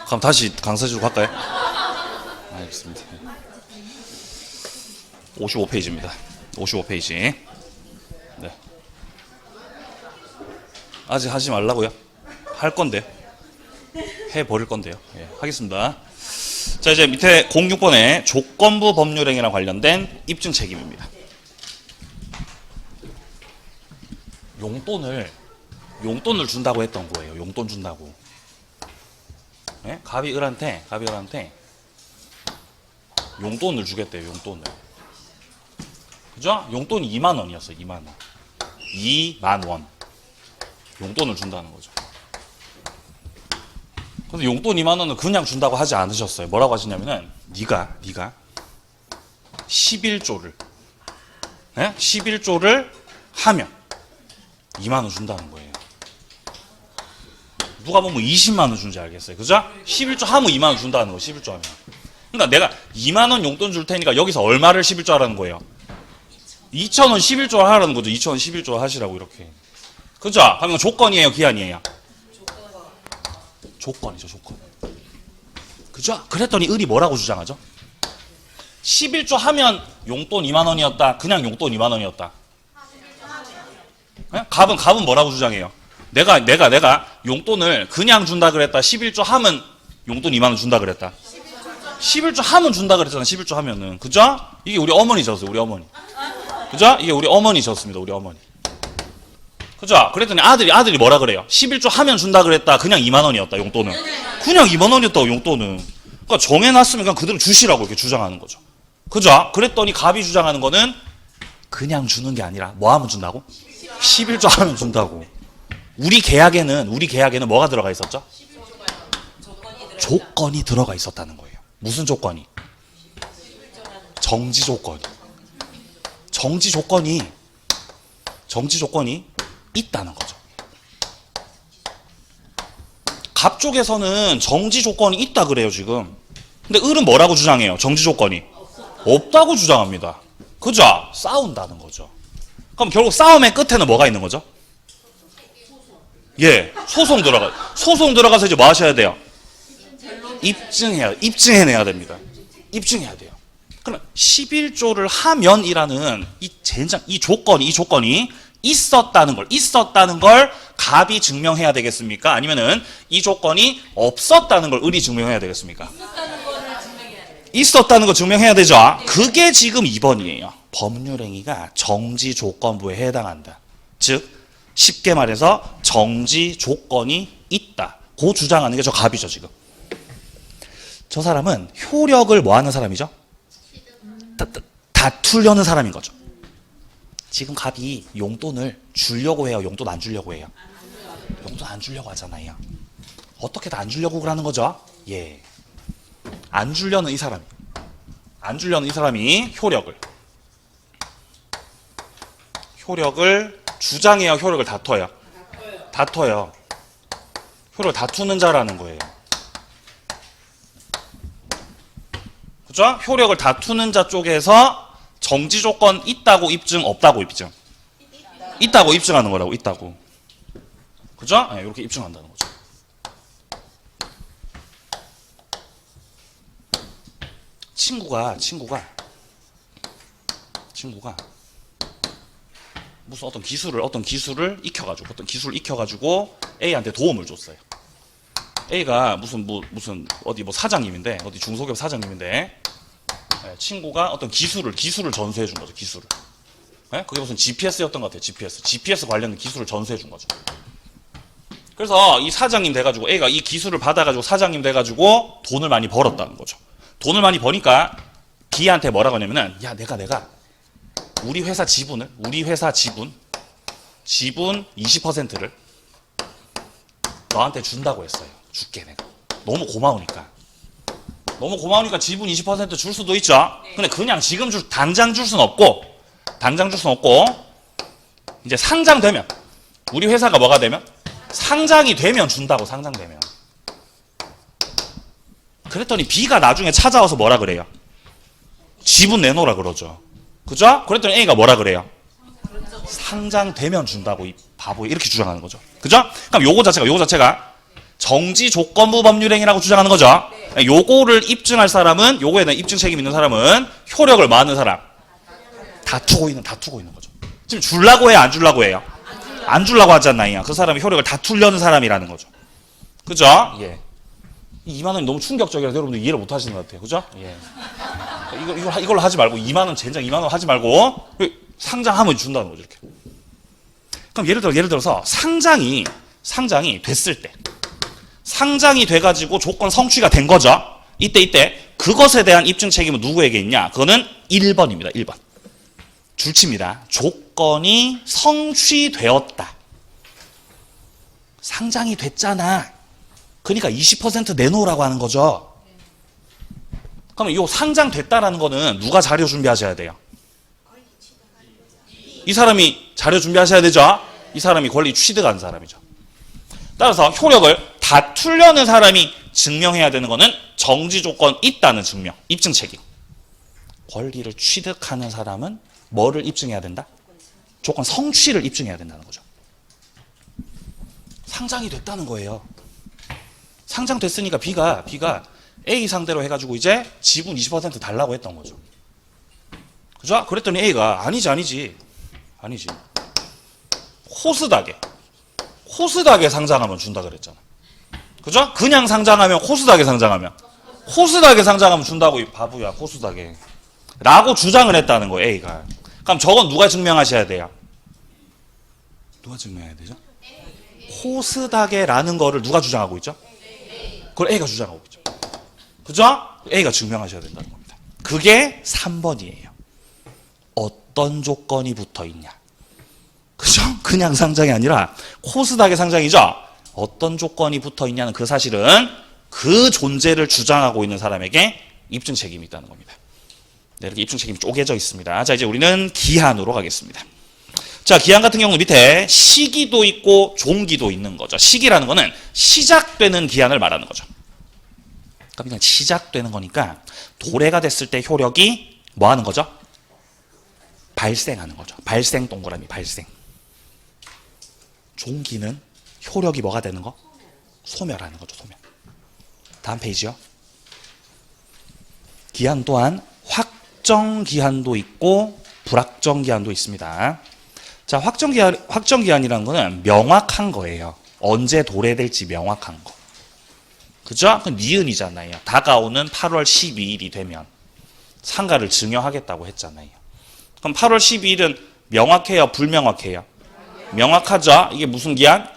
그럼 다시 강사지로 갈까요? 알겠습니다. 55페이지입니다. 55페이지. 네. 아직 하지 말라고요? 할 건데. 해버릴 건데요. 예, 하겠습니다. 자, 이제 밑에 06번에 조건부 법률행위랑 관련된 입증 책임입니다. 용돈을 준다고 했던 거예요. 용돈 준다고. 예? 갑이 을한테 용돈을 주겠대요. 용돈을. 그죠? 용돈이 2만 원이었어요. 2만 원. 2만 원. 용돈을 준다는 거죠. 근데 용돈 2만 원은 그냥 준다고 하지 않으셨어요. 뭐라고 하시냐면은 네가 11조를 예? 11조를 하면 2만 원 준다는 거예요. 누가 보면 20만 원 준지 알겠어요. 그죠? 11조 하면 2만 원 준다는 거. 11조 하면. 그러니까 내가 2만 원 용돈 줄 테니까 여기서 얼마를 11조 하라는 거예요? 2,000원 11조 하라는 거죠. 2,000원 11조 하시라고 이렇게. 그죠? 그러면 조건이에요, 기한이에요? 조건이죠, 조건. 그죠? 그랬더니 을이 뭐라고 주장하죠? 11조 하면 용돈 2만 원이었다. 그냥 용돈 2만 원이었다. 네? 갑은 뭐라고 주장해요? 내가 용돈을 그냥 준다 그랬다. 11조 하면 용돈 2만 원 준다 그랬다. 11조 하면 준다 그랬잖아. 11조 하면은. 그죠? 이게 우리 어머니셨어요. 우리 어머니. 그죠? 이게 우리 어머니셨습니다. 우리 어머니. 그죠? 그랬더니 아들이 뭐라 그래요? 11조 하면 준다 그랬다. 그냥 2만 원이었다. 용돈은. 그냥 2만 원이었다고 용돈은. 그러니까 정해놨으면 그냥 그대로 주시라고 이렇게 주장하는 거죠. 그죠? 그랬더니 갑이 주장하는 거는 그냥 주는 게 아니라 뭐 하면 준다고? 11조 하면 준다고. 우리 계약에는 뭐가 들어가 있었죠? 조건이 들어가 있었다는 거예요. 무슨 조건이? 정지 조건이. 정지 조건이 있다는 거죠. 갑 쪽에서는 정지 조건이 있다 그래요, 지금. 근데 을은 뭐라고 주장해요? 정지 조건이 없다고 주장합니다. 그죠? 싸운다는 거죠. 그럼 결국 싸움의 끝에는 뭐가 있는 거죠? 예, 소송 들어가서 이제 뭐 하셔야 돼요? 입증해내야 됩니다. 입증해야 돼요. 그럼 11조를 하면이라는 이 조건이 있었다는 걸 갑이 증명해야 되겠습니까? 아니면은 이 조건이 없었다는 걸 을이 증명해야 되겠습니까? 있었다는 거 증명해야 되죠. 그게 지금 2번이에요. 법률행위가 정지 조건부에 해당한다. 즉 쉽게 말해서 정지 조건이 있다. 그 주장하는 게 저 갑이죠. 지금. 저 사람은 효력을 뭐 하는 사람이죠? 다투려는 사람인 거죠. 지금 갑이 용돈을 주려고 해요? 용돈 안 주려고 해요? 용돈 안 주려고 하잖아요. 어떻게 다 안 주려고 그러는 거죠? 예. 안 주려는 이 사람이 효력을 주장해요? 효력을 다퉈요? 다퉈요. 효력을 다투는 자라는 거예요. 그죠? 효력을 다투는 자 쪽에서 정지 조건 있다고 입증, 없다고 입증? 있다고 입증하는 거라고, 있다고. 그죠? 네, 이렇게 입증한다는 거죠. 친구가 무슨 어떤 기술을 익혀가지고 A한테 도움을 줬어요. A가 무슨 어디 사장님인데, 어디 중소기업 사장님인데, 친구가 어떤 기술을 전수해 준 거죠. 기술을. 네? 그게 무슨 GPS였던 것 같아요. GPS 관련된 기술을 전수해 준 거죠. 그래서 이 사장님 돼가지고 A가 이 기술을 받아가지고 사장님 돼가지고 돈을 많이 벌었다는 거죠. 돈을 많이 버니까 B한테 뭐라고 하냐면은, 야, 내가 우리 회사 지분 20%를 너한테 준다고 했어요. 줄게, 내가. 너무 고마우니까 지분 20% 줄 수도 있죠. 근데 그냥 지금 당장 줄 수는 없고, 이제 상장되면, 우리 회사가 뭐가 되면? 상장이 되면 준다고, 상장되면. 그랬더니 B가 나중에 찾아와서 뭐라 그래요? 지분 내놓으라 그러죠. 그죠? 그랬더니 A가 뭐라 그래요? 상장되면 준다고, 이 바보, 이렇게 주장하는 거죠. 그죠? 그럼 요거 자체가 정지 조건부 법률행위라고 주장하는 거죠. 요거를 입증할 사람은, 요거에 대한 입증 책임 있는 사람은 효력을 뭐 하는 사람? 다투고 있는 거죠. 지금 줄라고 해요, 안 줄라고 해요? 안 줄라고 하잖아요. 그 사람이 효력을 다투려는 사람이라는 거죠. 그죠? 예. 2만 원이 너무 충격적이라서 여러분들 이해를 못 하시는 것 같아요. 그죠? 예. 이걸로 하지 말고 2만 원, 젠장 2만 원 하지 말고 상장하면 준다는 거죠, 이렇게. 그럼 예를 들어서 상장이 됐을 때, 상장이 돼가지고 조건 성취가 된 거죠. 이때 그것에 대한 입증 책임은 누구에게 있냐? 그거는 1번입니다. 1번. 줄칩니다. 조건이 성취되었다. 상장이 됐잖아. 그러니까 20% 내놓으라고 하는 거죠. 그러면 이 상장됐다라는 거는 누가 자료 준비하셔야 돼요? 이 사람이 자료 준비하셔야 되죠. 이 사람이 권리 취득한 사람이죠. 따라서 효력을 다투려는 사람이 증명해야 되는 거는 정지 조건 있다는 증명, 입증 책임. 권리를 취득하는 사람은 뭐를 입증해야 된다? 조건 성취를 입증해야 된다는 거죠. 상장이 됐다는 거예요. 상장됐으니까 B가 A 상대로 해가지고 이제 지분 20% 달라고 했던 거죠. 그죠? 그랬더니 A가 아니지. 호스닥에 상장하면 준다 그랬잖아. 그죠? 그냥 상장하면 호스닥에 상장하면 준다고. 이 바보야, 호스닥에. 라고 주장을 했다는 거예요, A가. 그럼 저건 누가 증명하셔야 돼요? 누가 증명해야 되죠? 호스닥에라는 거를 누가 주장하고 있죠? 그걸 A가 주장하고 있죠. 그죠? A가 증명하셔야 된다는 겁니다. 그게 3번이에요. 어떤 조건이 붙어 있냐? 그죠? 그냥 상장이 아니라 코스닥의 상장이죠? 어떤 조건이 붙어 있냐는 그 사실은 그 존재를 주장하고 있는 사람에게 입증 책임이 있다는 겁니다. 네, 이렇게 입증 책임이 쪼개져 있습니다. 자, 이제 우리는 기한으로 가겠습니다. 자, 기한 같은 경우는 밑에 시기도 있고 종기도 있는 거죠. 시기라는 거는 시작되는 기한을 말하는 거죠. 그러니까 그냥 시작되는 거니까 도래가 됐을 때 효력이 뭐 하는 거죠? 발생하는 거죠. 발생 동그라미, 발생. 종기는 효력이 뭐가 되는 거? 소멸하는 거죠, 소멸. 다음 페이지요. 기한 또한 확정 기한도 있고 불확정 기한도 있습니다. 자, 확정 기한이라는 거는 명확한 거예요. 언제 도래될지 명확한 거. 그죠? 그 니은이잖아요. 다가오는 8월 12일이 되면 상가를 증여하겠다고 했잖아요. 그럼 8월 12일은 명확해요, 불명확해요? 명확하죠? 이게 무슨 기한?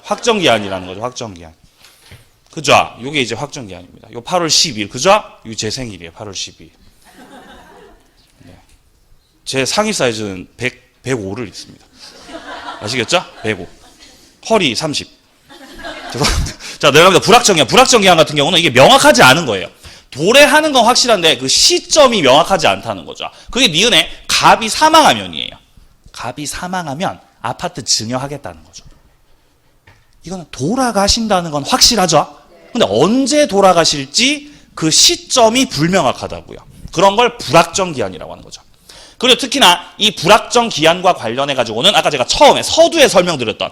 확정 기한이라는 거죠, 확정 기한. 그죠? 이게 이제 확정 기한입니다. 요 8월 12일, 그죠? 이거 제 생일이에요, 8월 12일. 네. 제 상의 사이즈는 105를 있습니다. 아시겠죠? 105. 허리 30. 죄송합니다. 자, 내려갑니다. 불확정 기한. 불확정 기한 같은 경우는 이게 명확하지 않은 거예요. 도래하는 건 확실한데 그 시점이 명확하지 않다는 거죠. 그게 니은에 갑이 사망하면이에요. 갑이 사망하면 아파트 증여하겠다는 거죠. 이거는 돌아가신다는 건 확실하죠. 근데 언제 돌아가실지 그 시점이 불명확하다고요. 그런 걸 불확정 기한이라고 하는 거죠. 그리고 특히나 이 불확정 기한과 관련해 가지고는 아까 제가 처음에 서두에 설명드렸던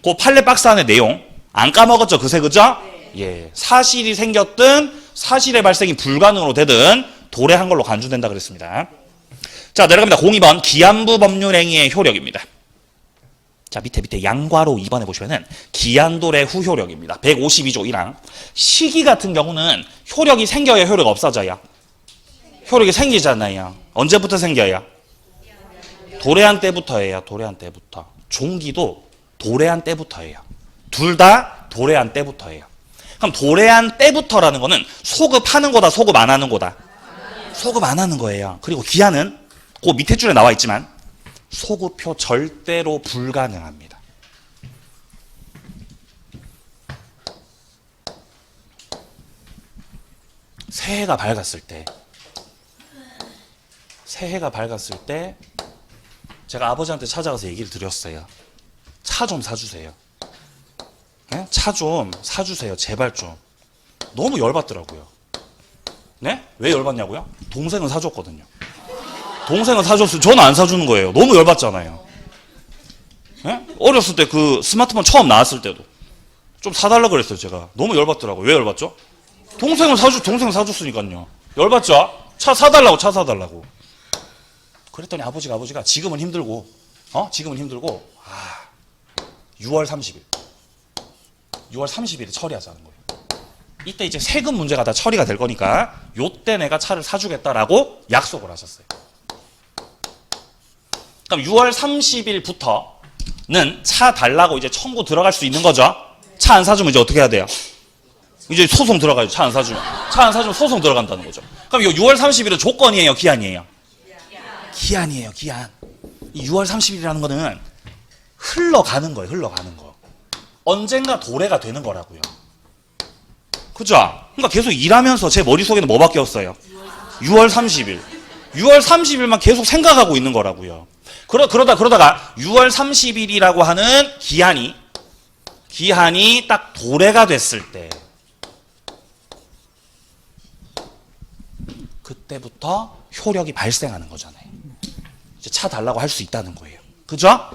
그 판례 박스 안의 내용 안 까먹었죠? 그새 그죠? 예, 사실이 생겼든 사실의 발생이 불가능으로 되든 도래한 걸로 간주된다 그랬습니다. 자, 내려갑니다. 02번 기한부 법률행위의 효력입니다. 자, 밑에 양괄호 2번에 보시면은 기한도래 후 효력입니다. 152조 1항. 시기 같은 경우는 효력이 생겨야 효력 없어져요. 효력이 생기잖아요. 언제부터 생겨요? 도래한 때부터예요. 도래한 때부터. 종기도 도래한 때부터예요. 둘 다 도래한 때부터예요. 그럼 도래한 때부터라는 거는 소급하는 거다, 소급 안 하는 거다? 소급 안 하는 거예요. 그리고 기한은 그 밑에 줄에 나와 있지만 소급표 절대로 불가능합니다. 새해가 밝았을 때 제가 아버지한테 찾아가서 얘기를 드렸어요. 차 좀 사주세요. 네? 차 좀 사주세요. 제발 좀. 너무 열받더라고요. 네? 왜 열받냐고요? 동생은 사줬거든요. 동생은 사줬어요. 저는 안 사주는 거예요. 너무 열받잖아요. 네? 어렸을 때 그 스마트폰 처음 나왔을 때도 좀 사달라 그랬어요, 제가. 너무 열받더라고요. 왜 열받죠? 동생 사줬으니까요. 열받죠? 차 사달라고. 그랬더니 아버지가 지금은 힘들고, 지금은 힘들고, 6월 30일. 6월 30일에 처리하자는 거예요. 이때 이제 세금 문제가 다 처리가 될 거니까, 요때 내가 차를 사주겠다라고 약속을 하셨어요. 그럼 6월 30일부터는 차 달라고 이제 청구 들어갈 수 있는 거죠? 차 안 사주면 이제 어떻게 해야 돼요? 이제 소송 들어가요. 차 안 사주면 소송 들어간다는 거죠. 그럼 이 6월 30일은 조건이에요, 기한이에요? 기한이에요, 기한. 이 6월 30일이라는 거는 흘러가는 거예요, 흘러가는 거. 언젠가 도래가 되는 거라고요. 그죠? 그러니까 계속 일하면서 제 머릿속에는 뭐 바뀌었어요? 6월 30일. 6월 30일만 계속 생각하고 있는 거라고요. 그러다가 6월 30일이라고 하는 기한이 딱 도래가 됐을 때, 그때부터 효력이 발생하는 거잖아요. 이제 차 달라고 할 수 있다는 거예요. 그죠?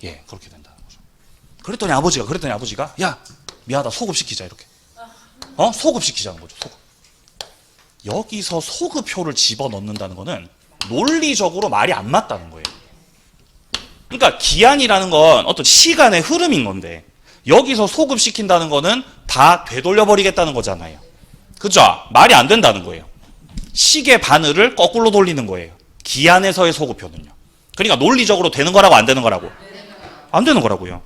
예, 그렇게 된다는 거죠. 그랬더니 아버지가 야, 미안하다, 소급시키자, 이렇게. 소급시키자는 거죠, 소급. 여기서 소급효를 집어넣는다는 거는 논리적으로 말이 안 맞다는 거예요. 그러니까 기한이라는 건 어떤 시간의 흐름인 건데, 여기서 소급시킨다는 거는 다 되돌려버리겠다는 거잖아요. 그죠? 말이 안 된다는 거예요. 시계 바늘을 거꾸로 돌리는 거예요. 기한에서의 소급효는요. 그러니까 논리적으로 되는 거라고 안 되는 거라고? 안 되는 거라고요.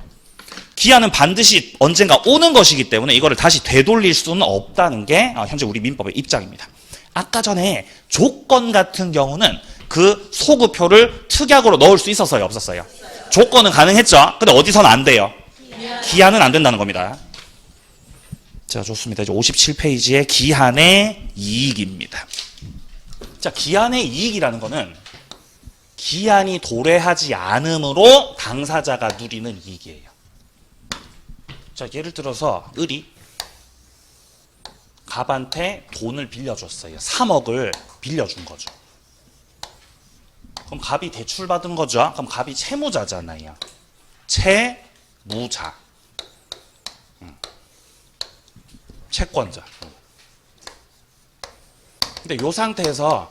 기한은 반드시 언젠가 오는 것이기 때문에 이거를 다시 되돌릴 수는 없다는 게 현재 우리 민법의 입장입니다. 아까 전에 조건 같은 경우는 그 소급효를 특약으로 넣을 수 있었어요, 없었어요? 조건은 가능했죠. 근데 어디서는 안 돼요? 기한은 안 된다는 겁니다. 자, 좋습니다. 이제 57페이지에 기한의 이익입니다. 자, 기한의 이익이라는 거는 기한이 도래하지 않음으로 당사자가 누리는 이익이에요. 자, 예를 들어서 을이 갑한테 돈을 빌려줬어요. 3억을 빌려준 거죠. 그럼 갑이 대출받은 거죠. 그럼 갑이 채무자잖아요. 채무자. 채권자. 근데 이 상태에서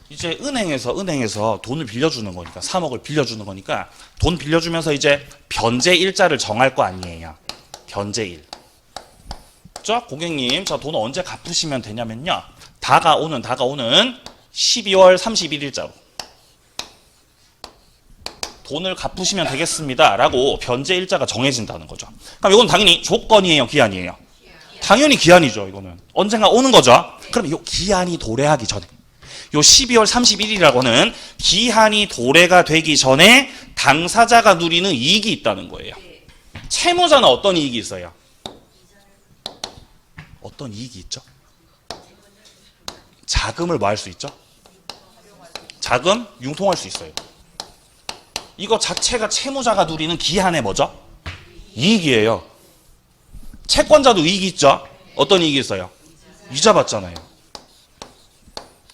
이제 은행에서 돈을 빌려주는 거니까, 3억을 빌려주는 거니까, 돈 빌려주면서 이제 변제일자를 정할 거 아니에요. 변제일. 자, 고객님, 자, 돈 언제 갚으시면 되냐면요, 다가오는 12월 31일자로 돈을 갚으시면 되겠습니다 라고 변제일자가 정해진다는 거죠. 그럼 이건 당연히 조건이에요, 기한이에요? 당연히 기한이죠. 이거는 언젠가 오는 거죠. 그럼 이 기한이 도래하기 전에, 요 12월 31일이라고는 기한이 도래가 되기 전에 당사자가 누리는 이익이 있다는 거예요. 채무자는 어떤 이익이 있어요? 어떤 이익이 있죠? 자금을 뭐 할 수 있죠? 자금 융통할 수 있어요. 이거 자체가 채무자가 누리는 기한의 뭐죠? 이익이에요. 채권자도 이익이 있죠? 어떤 이익이 있어요? 이자 받잖아요.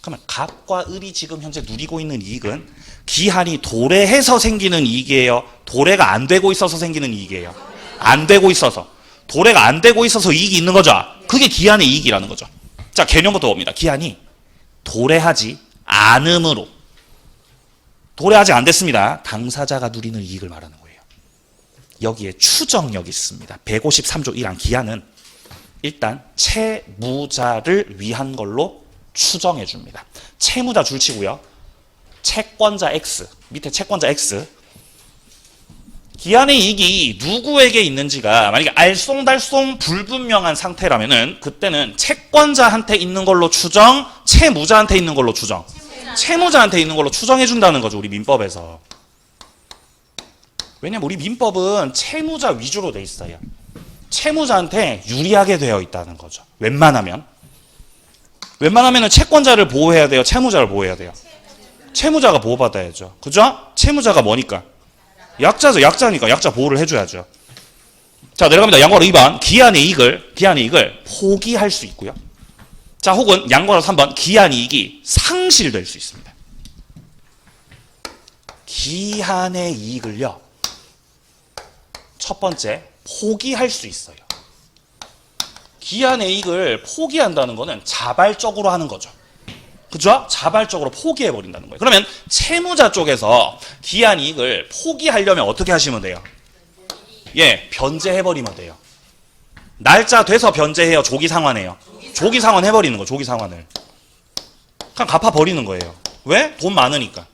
그러면 갑과 을이 지금 현재 누리고 있는 이익은 기한이 도래해서 생기는 이익이에요? 도래가 안 되고 있어서 생기는 이익이에요? 안 되고 있어서. 도래가 안 되고 있어서 이익이 있는 거죠? 그게 기한의 이익이라는 거죠. 자, 개념부터 봅니다. 기한이 도래하지 않음으로, 도래하지 안 됐습니다. 당사자가 누리는 이익을 말하는 거예요. 여기에 추정력이 있습니다. 153조 1항 기한은 일단 채무자를 위한 걸로 추정해 줍니다. 채무자 줄치고요. 채권자 X, 밑에 채권자 X. 기한의 이익이 누구에게 있는지가 만약에 알쏭달쏭 불분명한 상태라면은 그때는 채권자한테 있는 걸로 추정, 채무자한테 있는 걸로 추정. 채무자한테 있는 걸로 추정해 준다는 거죠, 우리 민법에서. 왜냐면 우리 민법은 채무자 위주로 돼 있어요. 채무자한테 유리하게 되어 있다는 거죠. 웬만하면은 채권자를 보호해야 돼요, 채무자를 보호해야 돼요? 채무자가 보호받아야죠. 그죠? 채무자가 뭐니까? 약자죠. 약자니까 약자 보호를 해줘야죠. 자, 내려갑니다. 양괄호 2번. 기한의 이익을 포기할 수 있고요. 자, 혹은 양괄호 3번. 기한의 이익이 상실될 수 있습니다. 기한의 이익을요, 첫 번째, 포기할 수 있어요. 기한의 이익을 포기한다는 거는 자발적으로 하는 거죠. 그죠? 자발적으로 포기해버린다는 거예요. 그러면 채무자 쪽에서 기한 이익을 포기하려면 어떻게 하시면 돼요? 예, 변제해버리면 돼요. 날짜 돼서 변제해요? 조기상환해요? 조기상환 해버리는 거, 조기상환을. 그냥 갚아버리는 거예요. 왜? 돈 많으니까.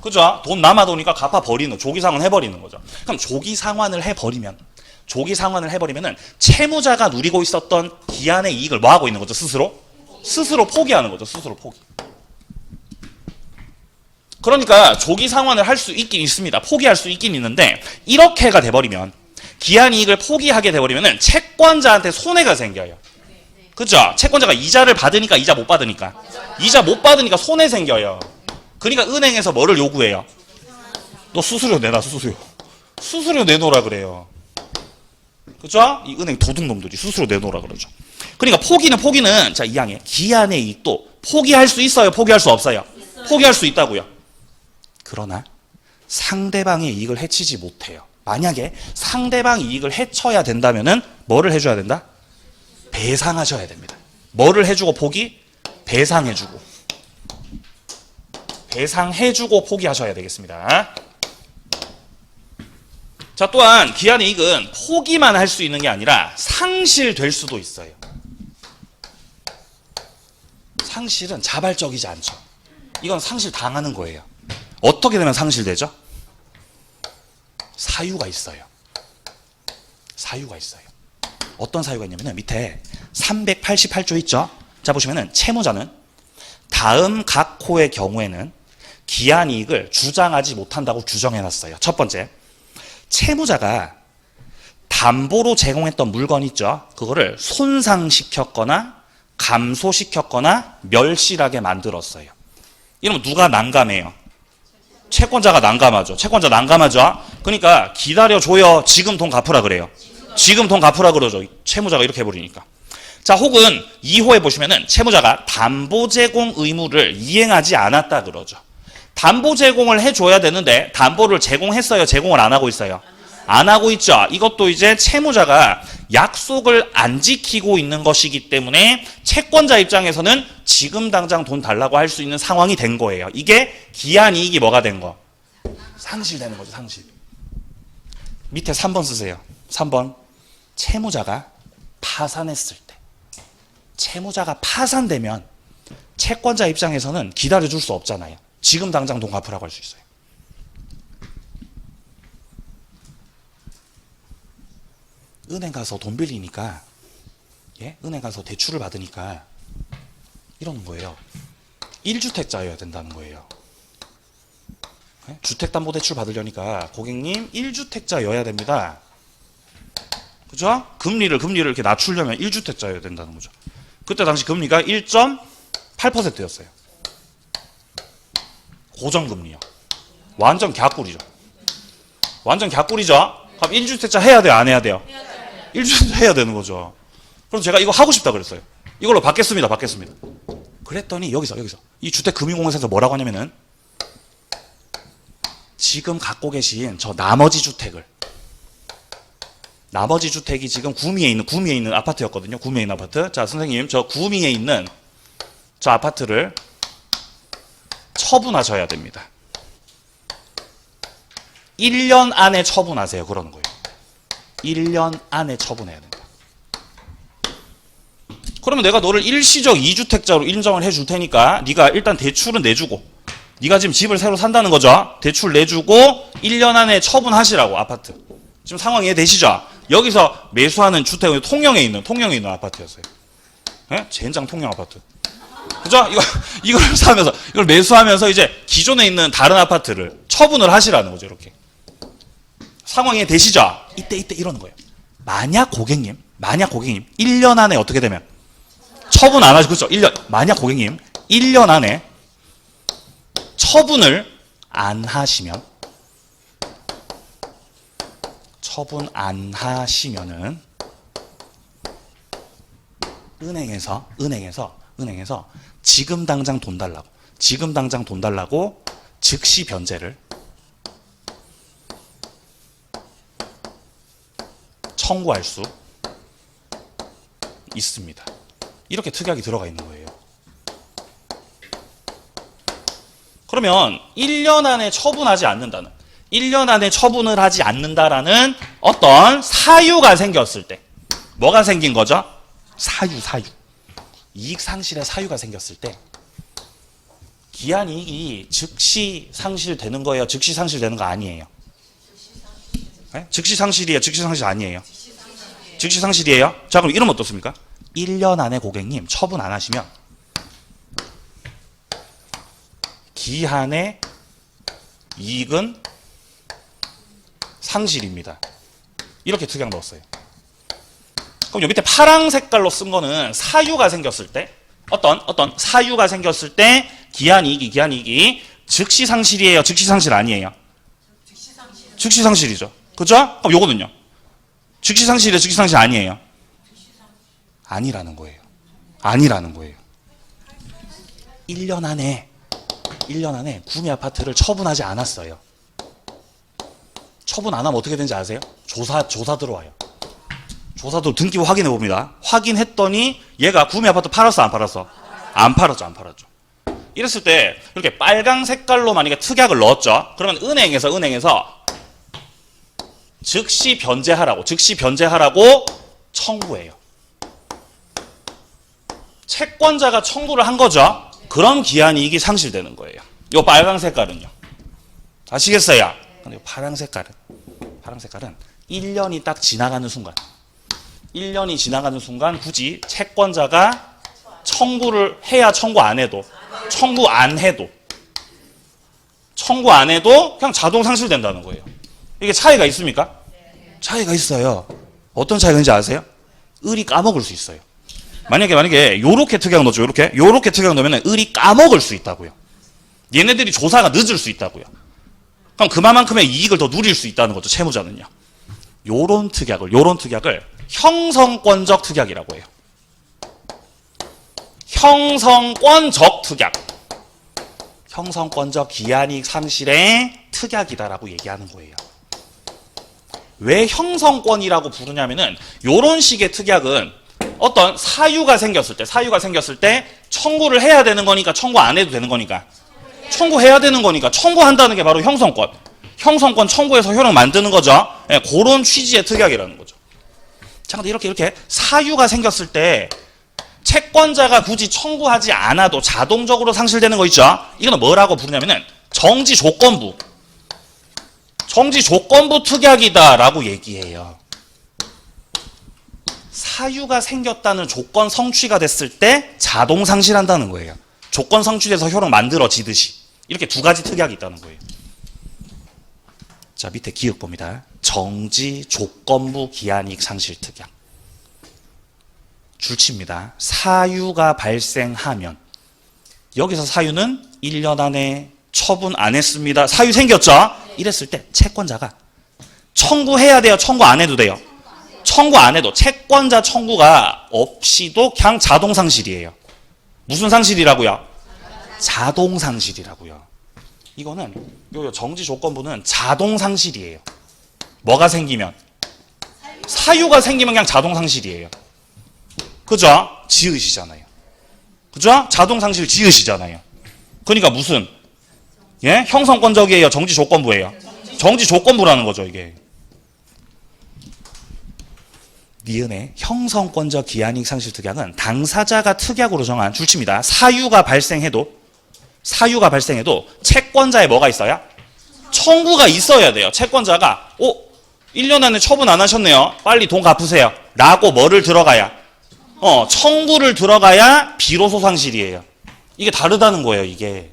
그죠? 돈 남아도니까 갚아버리는 거, 조기상환 해버리는 거죠. 그럼 조기상환을 해버리면은 채무자가 누리고 있었던 기한의 이익을 뭐 하고 있는 거죠? 스스로 포기하는 거죠. 스스로 포기. 그러니까 조기상환을 할 수 있긴 있습니다. 포기할 수 있긴 있는데 이렇게가 돼버리면 기한 이익을 포기하게 돼버리면은 채권자한테 손해가 생겨요. 그죠? 채권자가 이자를 받으니까 이자 못 받으니까 손해 생겨요. 그러니까 은행에서 뭐를 요구해요? 너 수수료 내놔, 수수료 내놓으라 그래요. 그죠? 이 은행 도둑놈들이 수수료 내놓으라 그러죠. 그러니까 포기는 자, 2항에 기한의 이익도 포기할 수 있어요? 포기할 수 없어요? 포기할 수 있다고요. 그러나 상대방의 이익을 해치지 못해요. 만약에 상대방 이익을 해쳐야 된다면은 뭐를 해줘야 된다? 배상하셔야 됩니다. 뭐를 해주고 포기? 배상해주고. 배상해주고 포기하셔야 되겠습니다. 자, 또한 기한의 이익은 포기만 할 수 있는 게 아니라 상실될 수도 있어요. 상실은 자발적이지 않죠. 이건 상실 당하는 거예요. 어떻게 되면 상실되죠? 사유가 있어요. 어떤 사유가 있냐면 밑에 388조 있죠? 자, 보시면은 채무자는 다음 각 호의 경우에는 기한이익을 주장하지 못한다고 규정해놨어요. 첫 번째, 채무자가 담보로 제공했던 물건 있죠? 그거를 손상시켰거나 감소시켰거나 멸실하게 만들었어요. 이러면 누가 난감해요? 채권자가 난감하죠. 그러니까 기다려줘요. 지금 돈 갚으라 그래요. 지금 돈 갚으라 그러죠. 채무자가 이렇게 해버리니까. 자, 혹은 2호에 보시면은 채무자가 담보 제공 의무를 이행하지 않았다 그러죠. 담보 제공을 해줘야 되는데 담보를 제공했어요? 제공을 안 하고 있어요? 안 하고 있죠. 이것도 이제 채무자가 약속을 안 지키고 있는 것이기 때문에 채권자 입장에서는 지금 당장 돈 달라고 할 수 있는 상황이 된 거예요. 이게 기한이익이 뭐가 된 거? 상실되는 거죠. 상실. 밑에 3번 쓰세요. 3번. 채무자가 파산했을 때. 채무자가 파산되면 채권자 입장에서는 기다려줄 수 없잖아요. 지금 당장 돈 갚으라고 할 수 있어요. 은행 가서 돈 빌리니까, 예? 은행 가서 대출을 받으니까 이러는 거예요. 1주택자여야 된다는 거예요. 예? 주택담보대출 받으려니까 고객님 1주택자여야 됩니다. 그죠? 금리를 이렇게 낮추려면 1주택자여야 된다는 거죠. 그때 당시 금리가 1.8%였어요. 고정금리요. 완전 갸꿀이죠. 그럼 1주택자 해야 돼요? 안 해야 돼요? 1주택자 해야 되는 거죠. 그래서 제가 이거 하고 싶다 그랬어요. 이걸로 받겠습니다. 그랬더니 여기서 이 주택금융공사에서 뭐라고 하냐면은 지금 갖고 계신 저 나머지 주택이 지금 구미에 있는 아파트였거든요. 구미에 있는 아파트. 자, 선생님, 저 구미에 있는 저 아파트를 처분하셔야 됩니다. 1년 안에 처분하세요. 그러는 거예요. 1년 안에 처분해야 된다. 그러면 내가 너를 일시적 2주택자로 인정을 해줄 테니까 네가 일단 대출은 내주고, 네가 지금 집을 새로 산다는 거죠. 대출 내주고 1년 안에 처분하시라고. 아파트. 지금 상황 이해되시죠? 여기서 매수하는 주택은 통영에 있는 아파트였어요. 예? 젠장 통영 아파트. 그죠? 이걸 매수하면서 이제 기존에 있는 다른 아파트를 처분을 하시라는 거죠. 이렇게. 상황 이해되시죠? 이때 이러는 거예요. 만약 고객님 1년 안에 어떻게 되면 처분 안 하시고, 그렇죠? 만약 고객님 1년 안에 처분 안 하시면은 은행에서 지금 당장 돈 달라고 즉시 변제를 청구할 수 있습니다. 이렇게 특약이 들어가 있는 거예요. 그러면 1년 안에 처분하지 않는다는 1년 안에 처분을 하지 않는다라는 어떤 사유가 생겼을 때 뭐가 생긴 거죠? 사유. 이익 상실의 사유가 생겼을 때 기한 이익이 즉시 상실되는 거예요? 즉시 상실되는 거 아니에요? 네? 즉시 상실이에요? 즉시 상실 아니에요? 즉시 상실이에요? 자, 그럼 이러면 어떻습니까? 1년 안에 고객님 처분 안 하시면 기한의 이익은 상실입니다. 이렇게 특약 넣었어요. 그럼 여기 밑에 파랑 색깔로 쓴 거는 사유가 생겼을 때 어떤 사유가 생겼을 때 기한 이익이 즉시 상실이에요? 즉시 상실 아니에요? 즉시 상실이죠. 그죠? 그럼 요거는요? 즉시 상실이에요? 즉시 상실 아니에요? 아니라는 거예요. 1년 안에 구매 아파트를 처분하지 않았어요. 처분 안 하면 어떻게 되는지 아세요? 조사 들어와요. 조사도 등기 확인해 봅니다. 확인했더니 얘가 구매 아파트 팔았어, 안 팔았어? 안 팔았죠. 이랬을 때 이렇게 빨강 색깔로 만약에 특약을 넣었죠. 그러면 은행에서 즉시 변제하라고 청구해요. 채권자가 청구를 한 거죠. 그럼 기한이익이 상실되는 거예요. 요 빨강 색깔은요. 아시겠어요? 근데 파랑 색깔은 1년이 딱 지나가는 순간 1년이 지나가는 순간 굳이 채권자가 청구를 해야 청구 안 해도 그냥 자동 상실된다는 거예요. 이게 차이가 있습니까? 차이가 있어요. 어떤 차이가 있는지 아세요? 을이 까먹을 수 있어요. 만약에 요렇게 특약 넣죠. 요렇게 특약 넣으면 을이 까먹을 수 있다고요. 얘네들이 조사가 늦을 수 있다고요. 그럼 그만큼의 이익을 더 누릴 수 있다는 거죠. 채무자는요. 요런 특약을 형성권적 특약이라고 해요. 형성권적 특약. 형성권적 기한이익 상실의 특약이다라고 얘기하는 거예요. 왜 형성권이라고 부르냐면은 요런 식의 특약은 어떤 사유가 생겼을 때 청구를 해야 되는 거니까 청구 안 해도 되는 거니까 청구해야 되는 거니까 청구한다는 게 바로 형성권 청구해서 효력 만드는 거죠. 네, 그런 취지의 특약이라는 거죠. 자, 근데 이렇게 사유가 생겼을 때 채권자가 굳이 청구하지 않아도 자동적으로 상실되는 거 있죠. 이거는 뭐라고 부르냐면은 정지 조건부 특약이다라고 얘기해요. 사유가 생겼다는 조건 성취가 됐을 때 자동 상실한다는 거예요. 조건 성취돼서 효력 만들어지듯이 이렇게 두 가지 특약이 있다는 거예요. 자, 밑에 기억 봅니다. 정지 조건부 기한이익 상실 특약. 줄칩니다. 사유가 발생하면 여기서 사유는 1년 안에 처분 안 했습니다. 사유 생겼죠? 이랬을 때 채권자가 청구해야 돼요? 청구 안 해도 돼요? 청구 안 해도 채권자 청구가 없이도 그냥 자동 상실이에요. 무슨 상실이라고요? 자동 상실이라고요. 이거는 요 정지 조건부는 자동 상실이에요. 뭐가 생기면? 사유가 생기면 그냥 자동 상실이에요. 그죠? 지읒이잖아요. 그죠? 자동 상실 지읒이잖아요. 그러니까 무슨? 예? 형성권적이에요? 정지 조건부예요? 정지 조건부라는 거죠, 이게. 니은의 형성권적 기한이익 상실 특약은 당사자가 특약으로 정한 줄칩니다. 사유가 발생해도 채권자에 뭐가 있어야? 청구가 있어야 돼요. 채권자가 1년 안에 처분 안 하셨네요. 빨리 돈 갚으세요. 라고 뭐를 들어가야? 청구를 들어가야 비로소 상실이에요. 이게 다르다는 거예요, 이게.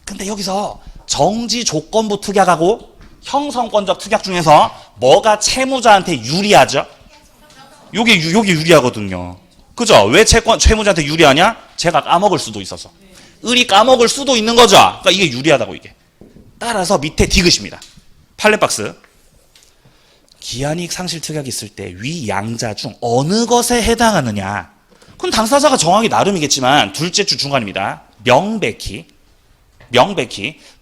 근데 여기서 정지 조건부 특약하고 형성권적 특약 중에서 뭐가 채무자한테 유리하죠? 요게 유리하거든요. 그죠? 왜 채무자한테 유리하냐? 제가 까먹을 수도 있어서. 을이 까먹을 수도 있는 거죠. 그러니까 이게 유리하다고, 이게. 따라서 밑에 디귿입니다. 팔레박스. 기한이익 상실 특약이 있을 때 위 양자 중 어느 것에 해당하느냐? 그건 당사자가 정하기 나름이겠지만 둘째 줄 중간입니다. 명백히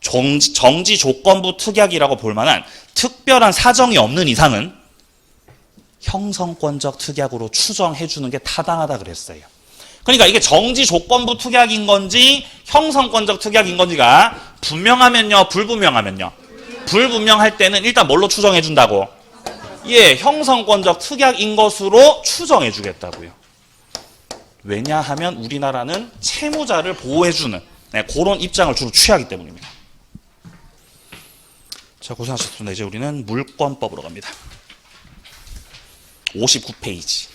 정지 조건부 특약이라고 볼 만한 특별한 사정이 없는 이상은 형성권적 특약으로 추정해 주는 게 타당하다 그랬어요. 그러니까 이게 정지 조건부 특약인 건지 형성권적 특약인 건지가 분명하면요, 불분명하면요. 불분명할 때는 일단 뭘로 추정해 준다고? 예, 형성권적 특약인 것으로 추정해 주겠다고요. 왜냐하면 우리나라는 채무자를 보호해 주는 그런 입장을 주로 취하기 때문입니다. 자, 고생하셨습니다. 이제 우리는 물권법으로 갑니다. 59페이지.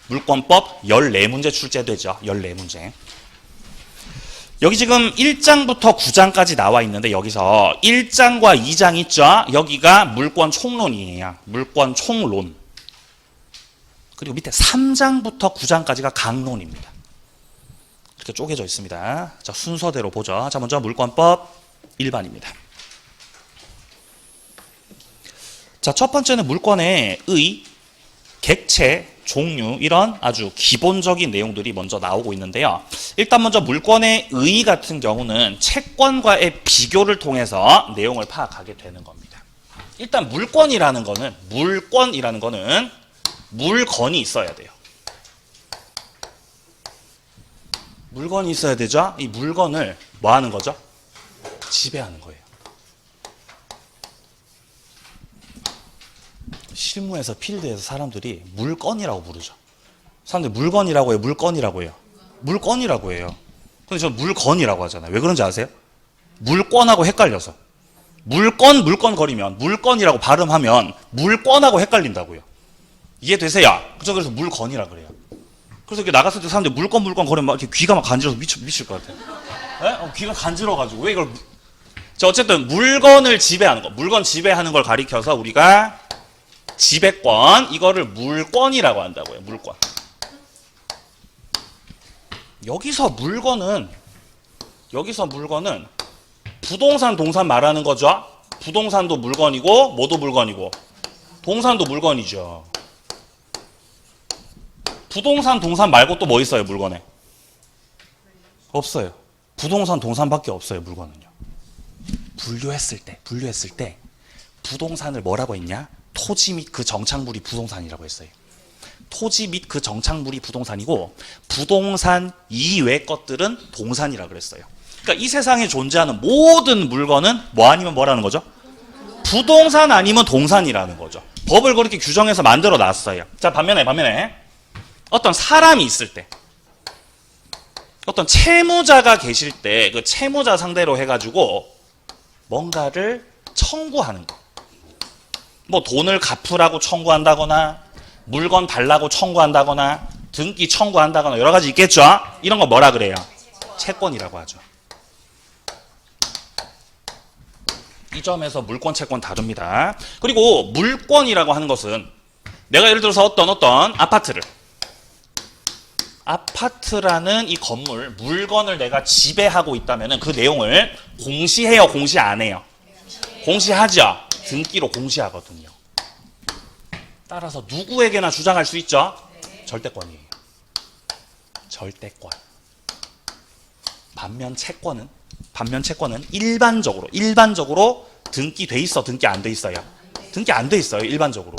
물권법 14문제 출제되죠. 14문제. 여기 지금 1장부터 9장까지 나와 있는데 여기서 1장과 2장 있죠. 여기가 물권 총론이에요. 물권 총론. 그리고 밑에 3장부터 9장까지가 강론입니다. 이렇게 쪼개져 있습니다. 자, 순서대로 보죠. 자, 먼저 물권법 1반입니다. 자, 첫 번째는 물권의 의, 객체, 종류 이런 아주 기본적인 내용들이 먼저 나오고 있는데요. 일단 먼저 물권의 의 같은 경우는 채권과의 비교를 통해서 내용을 파악하게 되는 겁니다. 일단 물권이라는 거는 물건이 있어야 돼요. 물건이 있어야 되죠. 이 물건을 뭐 하는 거죠? 지배하는 거예요. 실무에서 필드에서 사람들이 물건이라고 부르죠. 사람들이 물건이라고 해요, 물건이라고 해요? 물건이라고 해요. 근데 저 물건이라고 하잖아요. 왜 그런지 아세요? 물건하고 헷갈려서. 물건 거리면 물건이라고 발음하면 물건하고 헷갈린다고요. 이해되세요? 그래서 물건이라 그래요. 그래서 이렇게 나갔을 때 사람들이 물건 거리면 막 이렇게 귀가 막 간지러서 미칠 것 같아요. 귀가 간지러가지고 왜 이걸. 자, 어쨌든 물건을 지배하는 거, 물건 지배하는 걸 가리켜서 우리가 지배권, 이거를 물권이라고 한다고요. 물권. 여기서 물건은 부동산, 동산 말하는 거죠. 부동산도 물건이고 뭐도 물건이고 동산도 물건이죠. 부동산, 동산 말고 또 뭐 있어요, 물건에? 없어요. 부동산, 동산밖에 없어요, 물건은요. 분류했을 때 부동산을 뭐라고 했냐? 토지 및 그 정착물이 부동산이라고 했어요. 토지 및 그 정착물이 부동산이고 부동산 이외의 것들은 동산이라고 그랬어요. 그러니까 이 세상에 존재하는 모든 물건은 뭐 아니면 뭐라는 거죠? 부동산 아니면 동산이라는 거죠. 법을 그렇게 규정해서 만들어 놨어요. 자, 반면에 어떤 사람이 있을 때, 어떤 채무자가 계실 때 그 채무자 상대로 해가지고 뭔가를 청구하는 거. 뭐 돈을 갚으라고 청구한다거나 물건 달라고 청구한다거나 등기 청구한다거나 여러 가지 있겠죠. 이런 거 뭐라 그래요? 채권이라고 하죠. 이 점에서 물권, 채권 다릅니다. 그리고 물권이라고 하는 것은 내가 예를 들어서 어떤 아파트라는 이 건물, 물건을 내가 지배하고 있다면 그 내용을 공시해요, 공시 안 해요? 공시하죠. 등기로 공시하거든요. 따라서 누구에게나 주장할 수 있죠? 절대권이에요. 절대권. 반면 채권은 일반적으로 등기돼 있어, 등기 안 돼 있어요? 등기 안 돼 있어요, 일반적으로.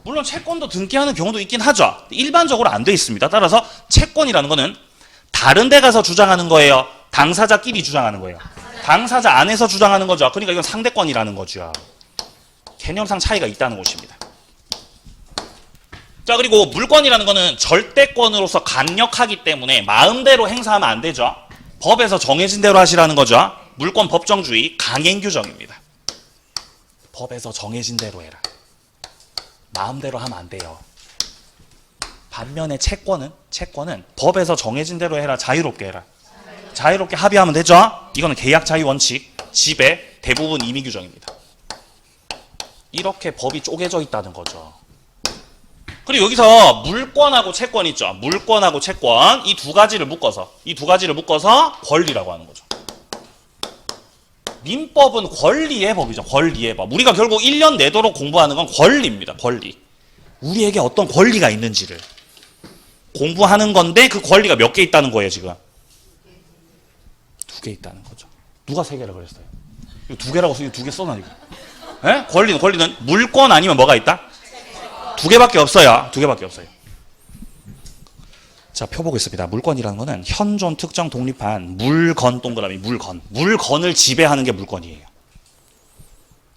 물론 채권도 등기하는 경우도 있긴 하죠. 일반적으로 안 돼 있습니다. 따라서 채권이라는 거는 다른 데 가서 주장하는 거예요? 당사자끼리 주장하는 거예요? 당사자 안에서 주장하는 거죠. 그러니까 이건 상대권이라는 거죠. 개념상 차이가 있다는 것입니다. 자, 그리고 물권이라는 거는 절대권으로서 강력하기 때문에 마음대로 행사하면 안 되죠. 법에서 정해진 대로 하시라는 거죠. 물권 법정주의 강행규정입니다. 법에서 정해진 대로 해라. 마음대로 하면 안 돼요. 반면에 채권은 법에서 정해진 대로 해라. 자유롭게 해라. 자유롭게 합의하면 되죠. 이거는 계약 자유 원칙, 지배, 대부분 임의 규정입니다. 이렇게 법이 쪼개져 있다는 거죠. 그리고 여기서 물권하고 채권 있죠. 물권하고 채권 이 두 가지를 묶어서 권리라고 하는 거죠. 민법은 권리의 법이죠. 권리의 법. 우리가 결국 1년 내도록 공부하는 건 권리입니다. 권리. 우리에게 어떤 권리가 있는지를 공부하는 건데 그 권리가 몇 개 있다는 거예요, 지금? 2개 있다는 거죠. 누가 3개라고 그랬어요? 이거 2개라고 써, 이거 2개 써놔, 이거. 예? 권리는 물권 아니면 뭐가 있다? 두 개밖에 없어요. 두 개밖에 없어요. 자, 표 보겠습니다. 물권이라는 거는 현존 특정 독립한 물건 동그라미 물건. 물건을 지배하는 게 물권이에요.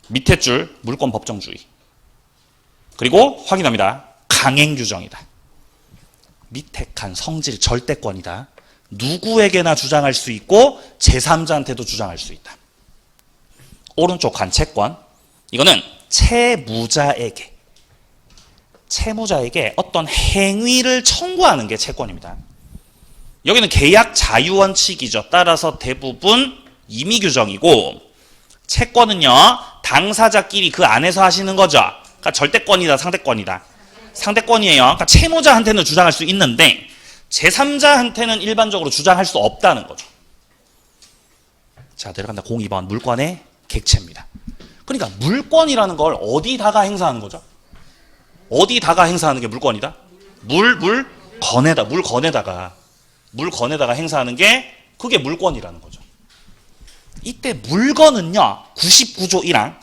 밑에 줄 물권 법정주의. 그리고 확인합니다. 강행 규정이다. 밑에 칸 성질 절대권이다. 누구에게나 주장할 수 있고 제3자한테도 주장할 수 있다. 오른쪽 칸 채권. 이거는 채무자에게 어떤 행위를 청구하는 게 채권입니다. 여기는 계약 자유원칙이죠. 따라서 대부분 임의 규정이고, 채권은요 당사자끼리 그 안에서 하시는 거죠. 그러니까 절대권이다, 상대권이다. 상대권이에요. 그러니까 채무자한테는 주장할 수 있는데 제3자한테는 일반적으로 주장할 수 없다는 거죠. 자, 내려간다. 02번 물권의 객체입니다. 그러니까 물권이라는 걸 어디다가 행사하는 거죠? 어디다가 행사하는 게 물권이다? 물건에다가 행사하는 게 그게 물권이라는 거죠. 이때 물건은요 99조 1항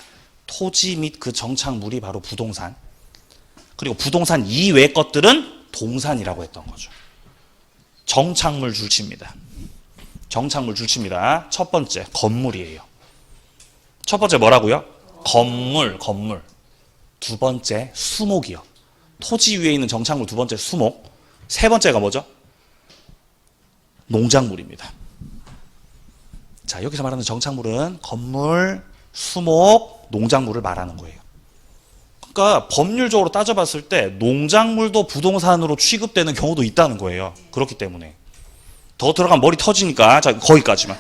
토지 및 그 정착물이 바로 부동산, 그리고 부동산 이외의 것들은 동산이라고 했던 거죠. 정착물 줄치입니다. 정착물 줄치입니다. 첫 번째 건물이에요. 첫 번째 뭐라고요? 건물. 두 번째 수목이요. 토지 위에 있는 정착물 두 번째 수목. 세 번째가 뭐죠? 농작물입니다. 자, 여기서 말하는 정착물은 건물, 수목, 농작물을 말하는 거예요. 그러니까 법률적으로 따져봤을 때 농작물도 부동산으로 취급되는 경우도 있다는 거예요. 그렇기 때문에 더 들어가면 머리 터지니까 자, 거기까지만.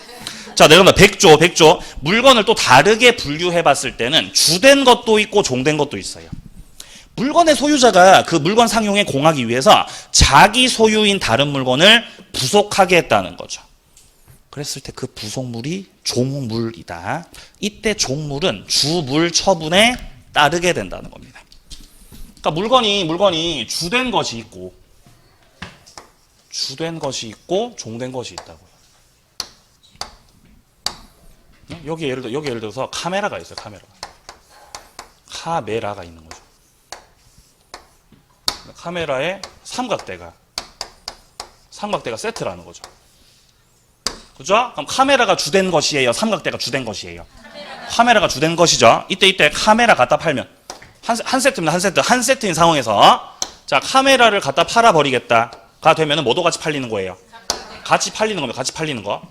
자, 내려간다. 100조. 물건을 또 다르게 분류해봤을 때는 주된 것도 있고 종된 것도 있어요. 물건의 소유자가 그 물건 상용에 공하기 위해서 자기 소유인 다른 물건을 부속하게 했다는 거죠. 그랬을 때 그 부속물이 종물이다. 이때 종물은 주물 처분에 따르게 된다는 겁니다. 그러니까 물건이 주된 것이 있고 종된 것이 있다고요. 여기 예를 들어서 카메라가 있어요. 카메라가 있는 거죠. 카메라에 삼각대가 세트라는 거죠. 그죠? 그럼 카메라가 주된 것이에요? 삼각대가 주된 것이에요? 카메라가 주된 것이죠. 이때 카메라 갖다 팔면 한 세트입니다. 한 세트인 상황에서 자, 카메라를 갖다 팔아버리겠다가 되면은 뭐도 같이 팔리는 거예요? 같이 팔리는 겁니다. 같이 팔리는 거.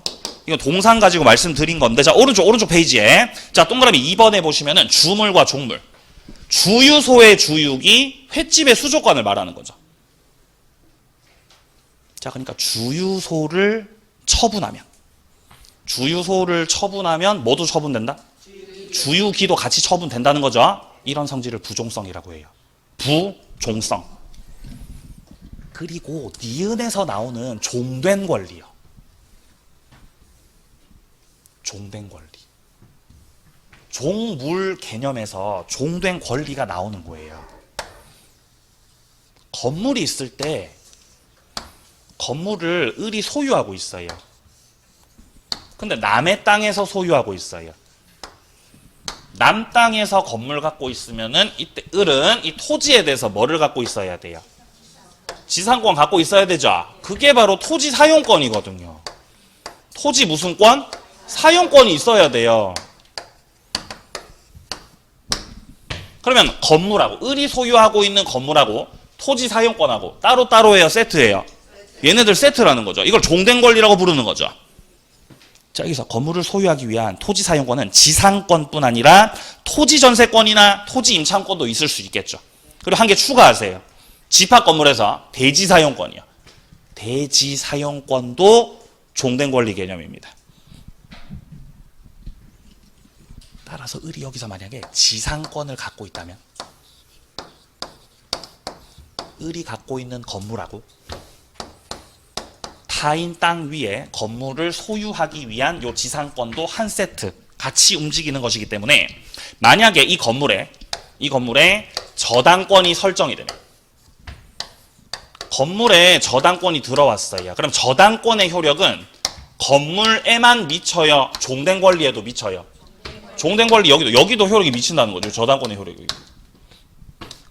이거 동상 가지고 말씀드린 건데, 자, 오른쪽 페이지에 자, 동그라미 2번에 보시면은 주물과 종물. 주유소의 주유기, 횟집의 수조관을 말하는 거죠. 자, 그러니까 주유소를 처분하면 모두 처분된다? 주유기도 같이 처분된다는 거죠. 이런 성질을 부종성이라고 해요. 부종성. 그리고 니은에서 나오는 종된 권리요. 종된 권리. 종물 개념에서 종된 권리가 나오는 거예요. 건물이 있을 때 건물을 을이 소유하고 있어요. 근데 남의 땅에서 소유하고 있어요. 남 땅에서 건물 갖고 있으면은 이때 을은 이 토지에 대해서 뭐를 갖고 있어야 돼요? 지상권 갖고 있어야 되죠. 그게 바로 토지 사용권이거든요. 토지 무슨 권? 사용권이 있어야 돼요. 그러면 건물하고 을이 소유하고 있는 건물하고 토지 사용권하고 따로따로예요? 세트예요? 얘네들 세트라는 거죠. 이걸 종된 권리라고 부르는 거죠. 자, 여기서 건물을 소유하기 위한 토지 사용권은 지상권뿐 아니라 토지 전세권이나 토지 임차권도 있을 수 있겠죠. 그리고 한 개 추가하세요. 집합 건물에서 대지 사용권이요. 대지 사용권도 종된 권리 개념입니다. 따라서 을이 여기서 만약에 지상권을 갖고 있다면 을이 갖고 있는 건물하고 타인 땅 위에 건물을 소유하기 위한 요 지상권도 한 세트 같이 움직이는 것이기 때문에 만약에 이 건물에 저당권이 설정이 되면 건물에 저당권이 들어왔어요. 그럼 저당권의 효력은 건물에만 미쳐요? 종된 권리에도 미쳐요? 종된 권리 여기도 효력이 미친다는 거죠. 저당권의 효력이.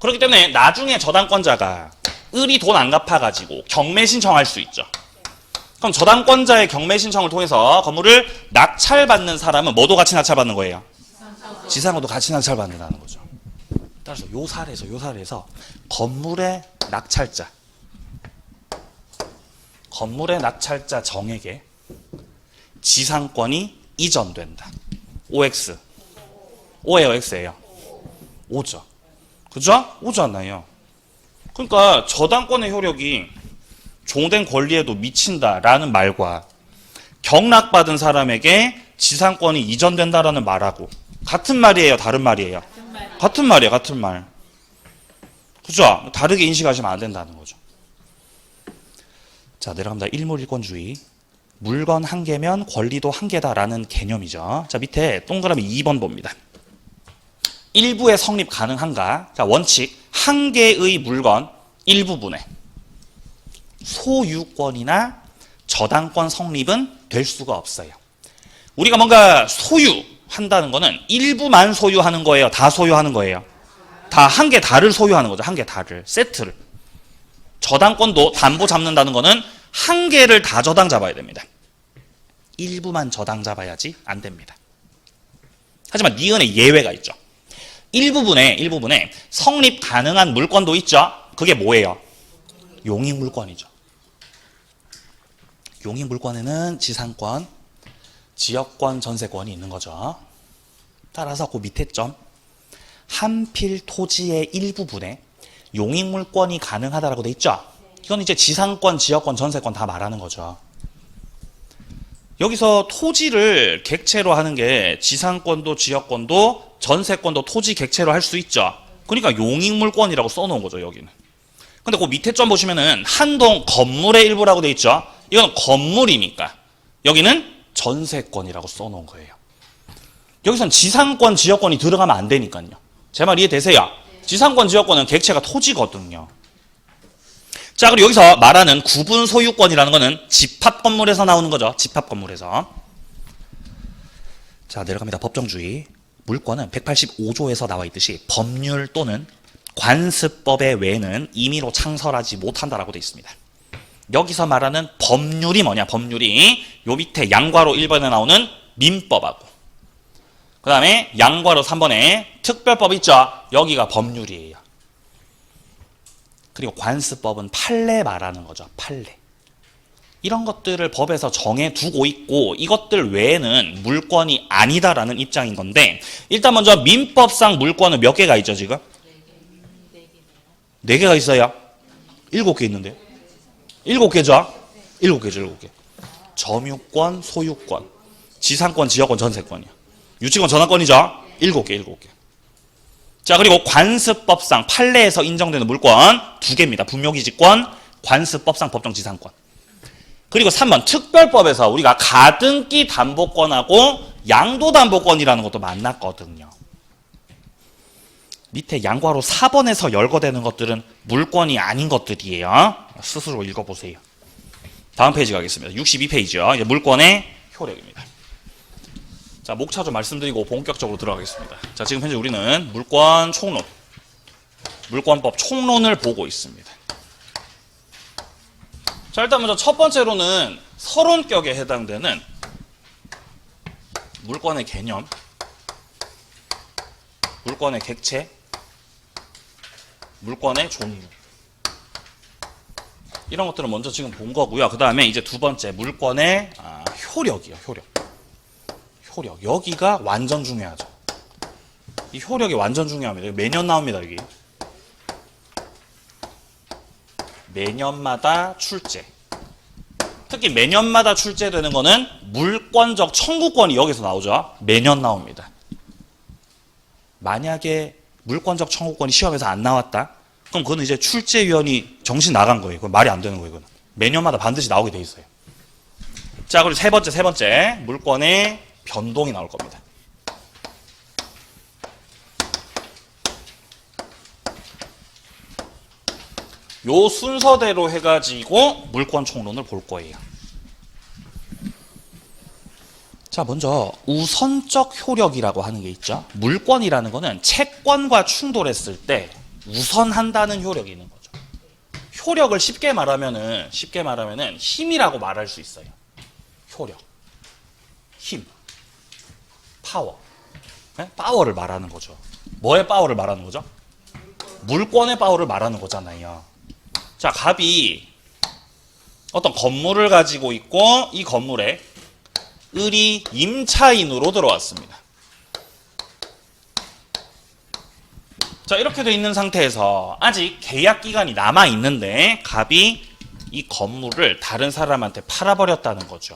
그렇기 때문에 나중에 저당권자가 을이 돈 안 갚아가지고 경매 신청할 수 있죠. 그럼 저당권자의 경매 신청을 통해서 건물을 낙찰받는 사람은 뭐도 같이 낙찰받는 거예요? 지상권도 같이 낙찰받는다는 거죠. 따라서 요 사례에서 건물의 낙찰자 정에게 지상권이 이전된다. OX. O예요, X예요? O죠. 그죠? 오지 않나요? 그러니까 저당권의 효력이 종된 권리에도 미친다라는 말과 경락받은 사람에게 지상권이 이전된다라는 말하고 같은 말이에요, 다른 말이에요? 같은 말이에요, 같은 말. 그죠? 다르게 인식하시면 안 된다는 거죠. 자, 내려갑니다. 일물일권주의. 물건 한 개면 권리도 한 개다라는 개념이죠. 자, 밑에 동그라미 2번 봅니다. 일부의 성립 가능한가? 자, 원칙. 한 개의 물건 일부분에 소유권이나 저당권 성립은 될 수가 없어요. 우리가 뭔가 소유한다는 거는 일부만 소유하는 거예요? 다 소유하는 거예요? 다 한 개 다를 소유하는 거죠. 한 개 다를. 세트를. 저당권도 담보 잡는다는 거는 한 개를 다 저당 잡아야 됩니다. 일부만 저당 잡아야지 안 됩니다. 하지만 니은에 예외가 있죠. 일부분에 성립 가능한 물건도 있죠. 그게 뭐예요? 용익물권이죠. 용익물권에는 지상권, 지역권, 전세권이 있는 거죠. 따라서 그 밑에 점, 한 필 토지의 일부분에 용익물권이 가능하다라고 돼 있죠. 이건 이제 지상권, 지역권, 전세권 다 말하는 거죠. 여기서 토지를 객체로 하는 게 지상권도 지역권도 전세권도 토지 객체로 할 수 있죠. 그러니까 용익물권이라고 써놓은 거죠, 여기는. 근데 그 밑에 점 보시면은 한동 건물의 일부라고 돼 있죠. 이건 건물이니까 여기는 전세권이라고 써놓은 거예요. 여기선 지상권, 지역권이 들어가면 안 되니까요. 제 말 이해되세요? 지상권, 지역권은 객체가 토지거든요. 자, 그리고 여기서 말하는 구분 소유권이라는 거는 집합 건물에서 나오는 거죠. 집합 건물에서. 자, 내려갑니다. 법정주의. 물권은 185조에서 나와 있듯이 법률 또는 관습법의 외에는 임의로 창설하지 못한다라고 되어 있습니다. 여기서 말하는 법률이 뭐냐? 법률이 요 밑에 양괄호 1번에 나오는 민법하고 그 다음에 양괄호 3번에 특별법 있죠? 여기가 법률이에요. 그리고 관습법은 판례 말하는 거죠. 판례. 이런 것들을 법에서 정해두고 있고 이것들 외에는 물권이 아니다라는 입장인 건데 일단 먼저 민법상 물권은 몇 개가 있죠 지금? 4개가 있어요? 7개 있는데요? 7개죠? 7개죠. 점유권, 소유권, 지상권, 지역권, 전세권이요. 유치권, 전환권이죠? 7개. 자, 그리고 관습법상 판례에서 인정되는 물권 2개입니다. 분묘기지권, 관습법상 법정지상권. 그리고 3번 특별법에서 우리가 가등기 담보권하고 양도담보권이라는 것도 만났거든요. 밑에 양괄호 4번에서 열거되는 것들은 물권이 아닌 것들이에요. 스스로 읽어보세요. 다음 페이지 가겠습니다. 62페이지요. 이제 물권의 효력입니다. 자, 목차 좀 말씀드리고 본격적으로 들어가겠습니다. 자, 지금 현재 우리는 물권 총론, 물권법 총론을 보고 있습니다. 자, 일단 먼저 첫 번째로는 서론격에 해당되는 물권의 개념, 물권의 객체, 물권의 종류. 이런 것들은 먼저 지금 본 거고요. 그 다음에 이제 두 번째 물권의 효력이요. 효력. 여기가 완전 중요하죠. 이 효력이 완전 중요합니다. 매년 나옵니다. 여기. 매년마다 출제. 특히 매년마다 출제되는 거는 물권적 청구권이 여기서 나오죠. 매년 나옵니다. 만약에 물권적 청구권이 시험에서 안 나왔다? 그럼 그거는 이제 출제위원이 정신 나간 거예요. 그건 말이 안 되는 거예요. 그건. 매년마다 반드시 나오게 돼 있어요. 자, 그리고 세 번째 물권의 변동이 나올 겁니다. 요 순서대로 해가지고 물권 총론을 볼 거예요. 자, 먼저 우선적 효력이라고 하는 게 있죠. 물권이라는 거는 채권과 충돌했을 때 우선한다는 효력이 있는 거죠. 효력을 쉽게 말하면은 힘이라고 말할 수 있어요. 효력, 힘, 파워. 네? 파워를 말하는 거죠. 뭐의 파워를 말하는 거죠? 물권의 파워를 말하는 거잖아요. 자, 갑이 어떤 건물을 가지고 있고 이 건물에 을이 임차인으로 들어왔습니다. 자, 이렇게 돼 있는 상태에서 아직 계약 기간이 남아 있는데 갑이 이 건물을 다른 사람한테 팔아버렸다는 거죠.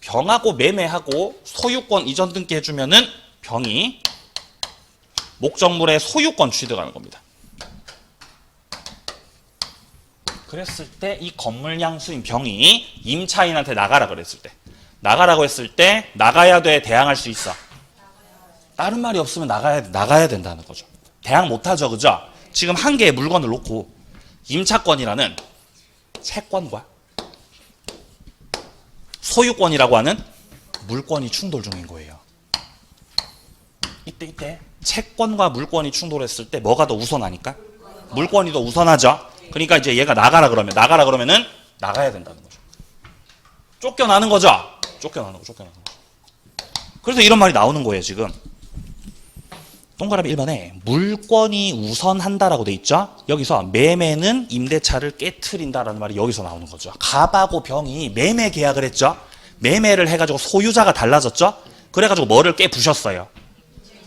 병하고 매매하고 소유권 이전 등기 해주면은 병이 목적물의 소유권 취득하는 겁니다. 그랬을 때 이 건물 양수인 병이 임차인한테 나가라 그랬을 때, 나가라고 했을 때 나가야 돼, 대항할 수 있어? 다른 말이 없으면 나가야 된다는 거죠. 대항 못하죠, 그죠? 지금 한 개의 물건을 놓고 임차권이라는 채권과 소유권이라고 하는 물권이 충돌 중인 거예요. 이때 채권과 물권이 충돌했을 때 뭐가 더 우선하니까? 물권이 더 우선하죠. 그러니까 이제 얘가 나가라 그러면은 나가야 된다는 거죠. 쫓겨나는 거죠. 쫓겨나는 거. 그래서 이런 말이 나오는 거예요, 지금. 동그라미 1번에 물권이 우선한다라고 돼 있죠. 여기서 매매는 임대차를 깨트린다라는 말이 여기서 나오는 거죠. 갑하고 병이 매매 계약을 했죠. 매매를 해가지고 소유자가 달라졌죠. 그래가지고 뭐를 깨부셨어요?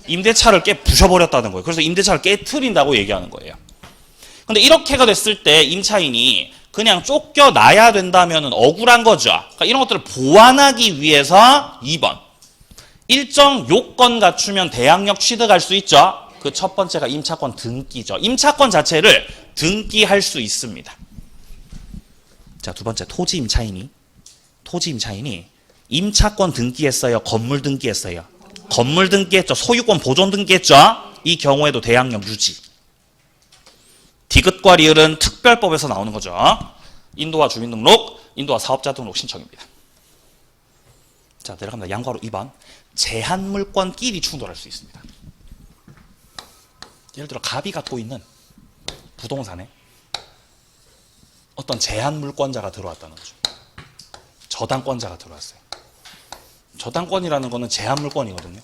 임대차를 깨부셔버렸다는 거예요. 그래서 임대차를 깨트린다고 얘기하는 거예요. 근데 이렇게가 됐을 때 임차인이 그냥 쫓겨나야 된다면 억울한 거죠. 그러니까 이런 것들을 보완하기 위해서 2번. 일정 요건 갖추면 대항력 취득할 수 있죠. 그 첫 번째가 임차권 등기죠. 임차권 자체를 등기할 수 있습니다. 자, 두 번째 토지 임차인이 임차권 등기했어요? 건물 등기했어요? 건물 등기했죠. 소유권 보존 등기했죠. 이 경우에도 대항력 유지. 디귿과 리을은 특별법에서 나오는 거죠. 인도화 주민등록, 인도화 사업자 등록 신청입니다. 자, 내려갑니다. 양괄호 2번. 제한물권끼리 충돌할 수 있습니다. 예를 들어 갑이 갖고 있는 부동산에 어떤 제한물권자가 들어왔다는 거죠. 저당권자가 들어왔어요. 저당권이라는 거는 제한물권이거든요.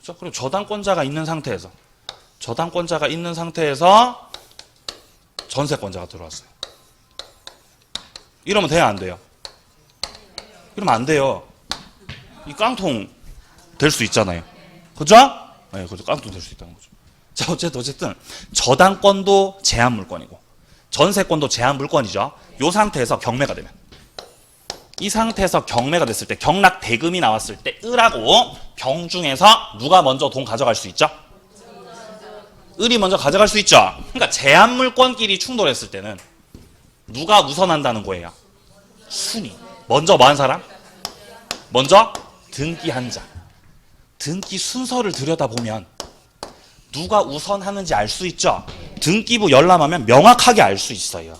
그렇죠? 그리고 저당권자가 있는 상태에서 전세권자가 들어왔어요. 이러면 돼요, 안 돼요? 이러면 안 돼요. 이 깡통 될 수 있잖아요. 그죠? 네, 그죠. 깡통 될 수 있다는 거죠. 자, 어쨌든 저당권도 제한물권이고 전세권도 제한물권이죠. 이 상태에서 경매가 되면, 이 상태에서 경매가 됐을 때, 경락 대금이 나왔을 때 을하고 병 중에서 누가 먼저 돈 가져갈 수 있죠? 을이 먼저 가져갈 수 있죠. 그러니까 제한물권끼리 충돌했을 때는 누가 우선한다는 거예요? 순위. 먼저 뭐 한 사람? 먼저 등기한 자. 등기 순서를 들여다보면 누가 우선하는지 알 수 있죠. 등기부 열람하면 명확하게 알 수 있어요.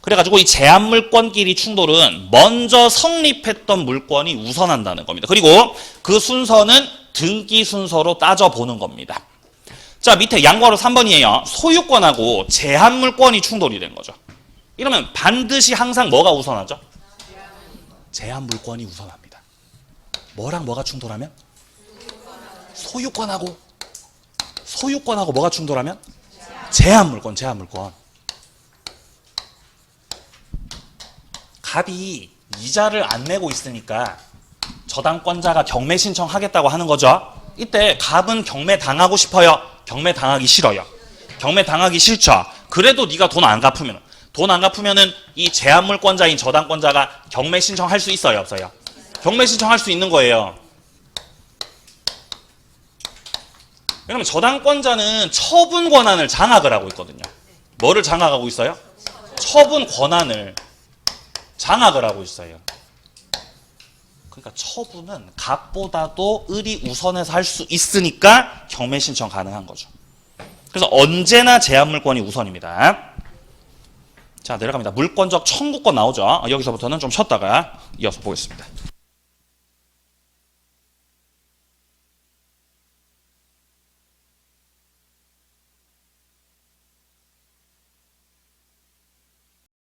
그래가지고 이 제한물권끼리 충돌은 먼저 성립했던 물권이 우선한다는 겁니다. 그리고 그 순서는 등기 순서로 따져보는 겁니다. 자, 밑에 양괄호 3번이에요. 소유권하고 제한물권이 충돌이 된 거죠. 이러면 반드시 항상 뭐가 우선하죠? 제한물권이 우선합니다. 뭐랑 뭐가 충돌하면? 소유권하고 뭐가 충돌하면? 제한물권. 갑이 이자를 안 내고 있으니까 저당권자가 경매 신청하겠다고 하는 거죠. 이때 갑은 경매 당하고 싶어요? 경매 당하기 싫어요? 경매 당하기 싫죠. 그래도 네가 돈 안 갚으면은 이 제한물권자인 저당권자가 경매 신청할 수 있어요, 없어요? 경매 신청할 수 있는 거예요. 왜냐면 저당권자는 처분 권한을 장악을 하고 있거든요. 뭐를 장악하고 있어요? 처분 권한을 장악을 하고 있어요. 그러니까 처분은 갑보다도 을이 우선해서 할 수 있으니까 경매 신청 가능한 거죠. 그래서 언제나 제한물권이 우선입니다. 자, 내려갑니다. 물권적 청구권 나오죠. 여기서부터는 좀 쉬었다가 이어서 보겠습니다.